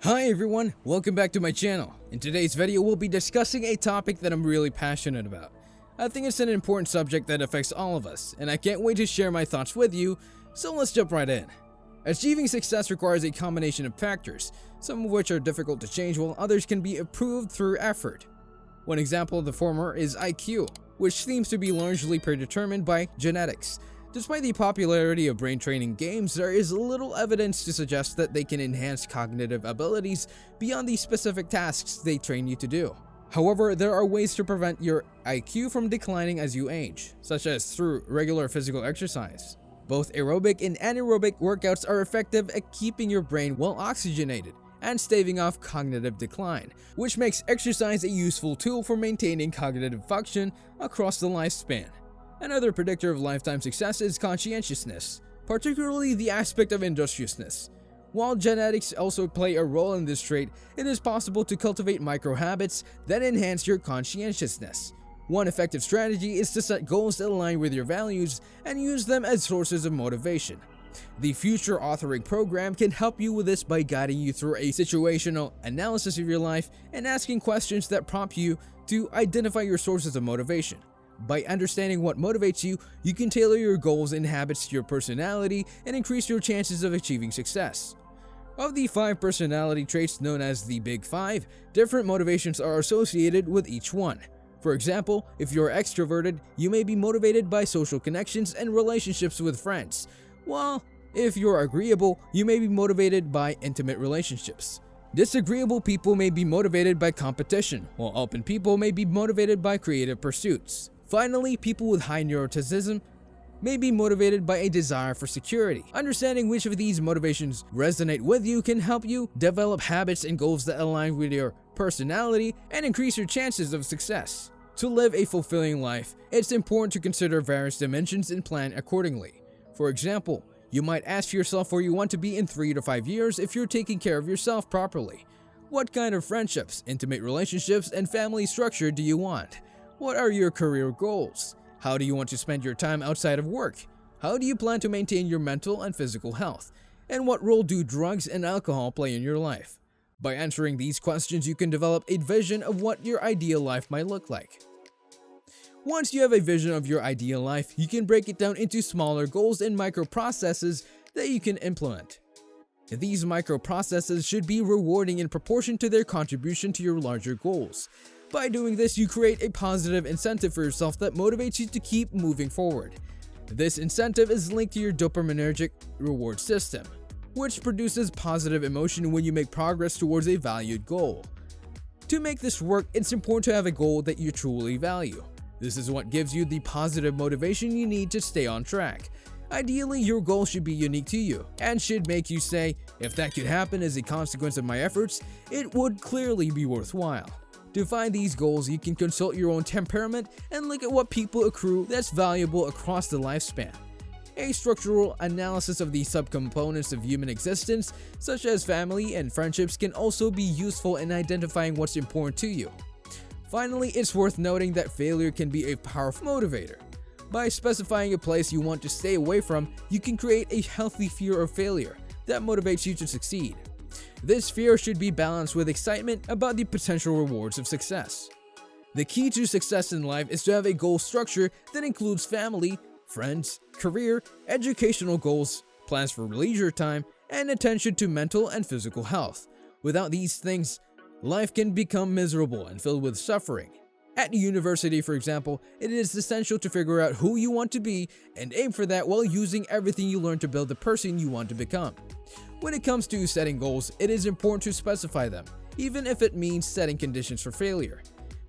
Hi everyone, welcome back to my channel. In today's video, we'll be discussing a topic that I'm really passionate about. I think it's an important subject that affects all of us, and I can't wait to share my thoughts with you, so let's jump right in. Achieving success requires a combination of factors, some of which are difficult to change while others can be improved through effort. One example of the former is IQ, which seems to be largely predetermined by genetics. Despite the popularity of brain training games, there is little evidence to suggest that they can enhance cognitive abilities beyond the specific tasks they train you to do. However, there are ways to prevent your IQ from declining as you age, such as through regular physical exercise. Both aerobic and anaerobic workouts are effective at keeping your brain well oxygenated and staving off cognitive decline, which makes exercise a useful tool for maintaining cognitive function across the lifespan. Another predictor of lifetime success is conscientiousness, particularly the aspect of industriousness. While genetics also play a role in this trait, it is possible to cultivate micro-habits that enhance your conscientiousness. One effective strategy is to set goals that align with your values and use them as sources of motivation. The Future Authoring program can help you with this by guiding you through a situational analysis of your life and asking questions that prompt you to identify your sources of motivation. By understanding what motivates you, you can tailor your goals and habits to your personality and increase your chances of achieving success. Of the 5 personality traits known as the Big Five, different motivations are associated with each one. For example, if you're extroverted, you may be motivated by social connections and relationships with friends, while if you're agreeable, you may be motivated by intimate relationships. Disagreeable people may be motivated by competition, while open people may be motivated by creative pursuits. Finally, people with high neuroticism may be motivated by a desire for security. Understanding which of these motivations resonate with you can help you develop habits and goals that align with your personality and increase your chances of success. To live a fulfilling life, it's important to consider various dimensions and plan accordingly. For example, you might ask yourself where you want to be in 3 to 5 years if you're taking care of yourself properly. What kind of friendships, intimate relationships, and family structure do you want? What are your career goals? How do you want to spend your time outside of work? How do you plan to maintain your mental and physical health? And what role do drugs and alcohol play in your life? By answering these questions, you can develop a vision of what your ideal life might look like. Once you have a vision of your ideal life, you can break it down into smaller goals and micro-processes that you can implement. These micro-processes should be rewarding in proportion to their contribution to your larger goals. By doing this, you create a positive incentive for yourself that motivates you to keep moving forward. This incentive is linked to your dopaminergic reward system, which produces positive emotion when you make progress towards a valued goal. To make this work, it's important to have a goal that you truly value. This is what gives you the positive motivation you need to stay on track. Ideally, your goal should be unique to you and should make you say, if that could happen as a consequence of my efforts, it would clearly be worthwhile. To find these goals, you can consult your own temperament and look at what people accrue that's valuable across the lifespan. A structural analysis of the subcomponents of human existence, such as family and friendships, can also be useful in identifying what's important to you. Finally, it's worth noting that failure can be a powerful motivator. By specifying a place you want to stay away from, you can create a healthy fear of failure that motivates you to succeed. This fear should be balanced with excitement about the potential rewards of success. The key to success in life is to have a goal structure that includes family, friends, career, educational goals, plans for leisure time, and attention to mental and physical health. Without these things, life can become miserable and filled with suffering. At university, for example, it is essential to figure out who you want to be and aim for that while using everything you learn to build the person you want to become. When it comes to setting goals, it is important to specify them, even if it means setting conditions for failure.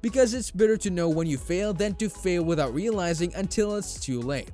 Because it's better to know when you fail than to fail without realizing until it's too late.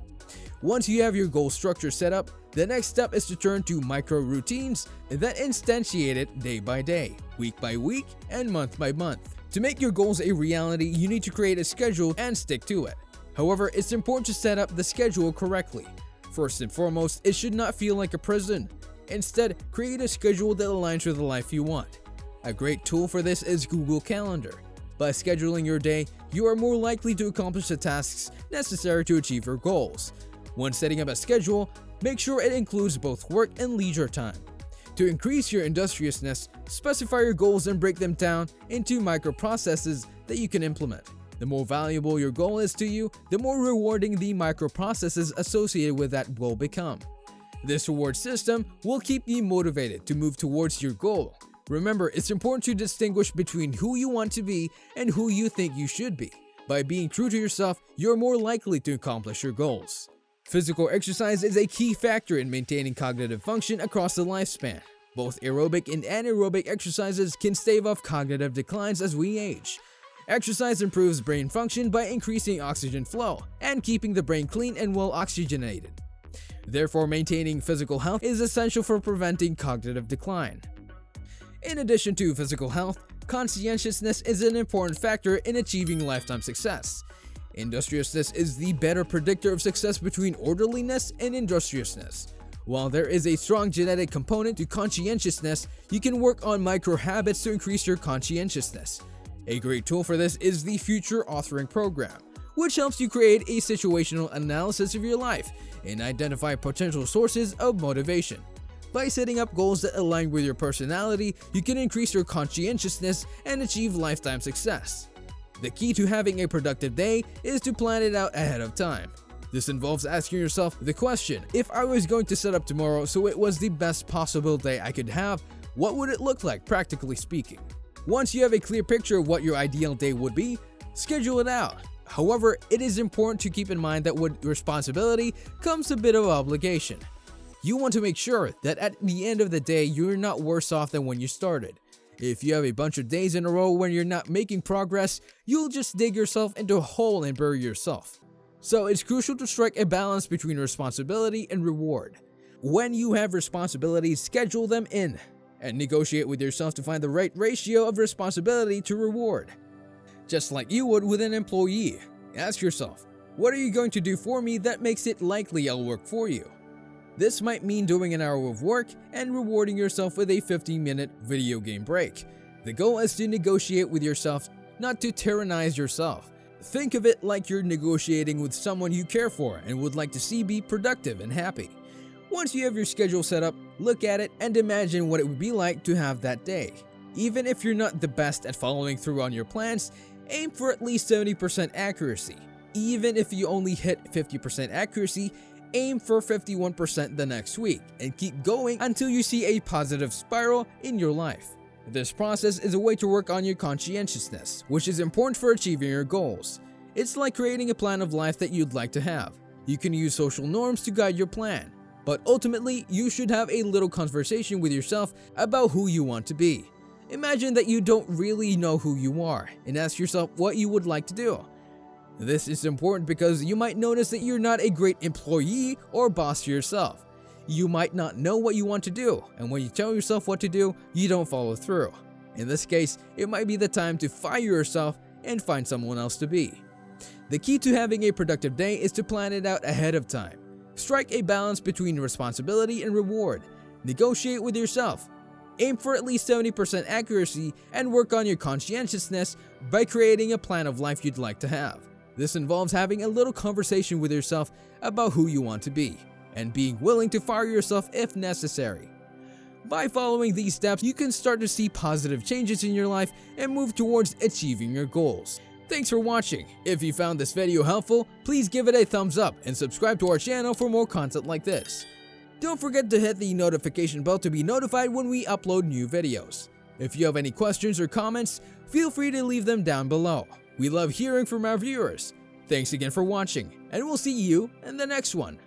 Once you have your goal structure set up, the next step is to turn to micro routines that instantiate it day by day, week by week, and month by month. To make your goals a reality, you need to create a schedule and stick to it. However, it's important to set up the schedule correctly. First and foremost, it should not feel like a prison. Instead, create a schedule that aligns with the life you want. A great tool for this is Google Calendar. By scheduling your day, you are more likely to accomplish the tasks necessary to achieve your goals. When setting up a schedule, make sure it includes both work and leisure time. To increase your industriousness, specify your goals and break them down into microprocesses that you can implement. The more valuable your goal is to you, the more rewarding the microprocesses associated with that will become. This reward system will keep you motivated to move towards your goal. Remember, it's important to distinguish between who you want to be and who you think you should be. By being true to yourself, you're more likely to accomplish your goals. Physical exercise is a key factor in maintaining cognitive function across the lifespan. Both aerobic and anaerobic exercises can stave off cognitive declines as we age. Exercise improves brain function by increasing oxygen flow and keeping the brain clean and well oxygenated. Therefore, maintaining physical health is essential for preventing cognitive decline. In addition to physical health, conscientiousness is an important factor in achieving lifetime success. Industriousness is the better predictor of success between orderliness and industriousness. While there is a strong genetic component to conscientiousness, you can work on micro habits to increase your conscientiousness. A great tool for this is the Future Authoring Program, which helps you create a situational analysis of your life and identify potential sources of motivation. By setting up goals that align with your personality, you can increase your conscientiousness and achieve lifetime success. The key to having a productive day is to plan it out ahead of time. This involves asking yourself the question, if I was going to set up tomorrow so it was the best possible day I could have, what would it look like practically speaking? Once you have a clear picture of what your ideal day would be, schedule it out. However, it is important to keep in mind that with responsibility comes a bit of obligation. You want to make sure that at the end of the day you're not worse off than when you started. If you have a bunch of days in a row when you're not making progress, you'll just dig yourself into a hole and bury yourself. So it's crucial to strike a balance between responsibility and reward. When you have responsibilities, schedule them in and negotiate with yourself to find the right ratio of responsibility to reward. Just like you would with an employee, ask yourself, what are you going to do for me that makes it likely I'll work for you? This might mean doing an hour of work and rewarding yourself with a 15-minute video game break. The goal is to negotiate with yourself, not to tyrannize yourself. Think of it like you're negotiating with someone you care for and would like to see be productive and happy. Once you have your schedule set up, look at it and imagine what it would be like to have that day. Even if you're not the best at following through on your plans, aim for at least 70% accuracy. Even if you only hit 50% accuracy, aim for 51% the next week, and keep going until you see a positive spiral in your life. This process is a way to work on your conscientiousness, which is important for achieving your goals. It's like creating a plan of life that you'd like to have. You can use social norms to guide your plan, but ultimately, you should have a little conversation with yourself about who you want to be. Imagine that you don't really know who you are, and ask yourself what you would like to do. This is important because you might notice that you're not a great employee or boss to yourself. You might not know what you want to do, and when you tell yourself what to do, you don't follow through. In this case, it might be the time to fire yourself and find someone else to be. The key to having a productive day is to plan it out ahead of time. Strike a balance between responsibility and reward. Negotiate with yourself. Aim for at least 70% accuracy and work on your conscientiousness by creating a plan of life you'd like to have. This involves having a little conversation with yourself about who you want to be, and being willing to fire yourself if necessary. By following these steps, you can start to see positive changes in your life and move towards achieving your goals. Thanks for watching. If you found this video helpful, please give it a thumbs up and subscribe to our channel for more content like this. Don't forget to hit the notification bell to be notified when we upload new videos. If you have any questions or comments, feel free to leave them down below. We love hearing from our viewers. Thanks again for watching, and we'll see you in the next one.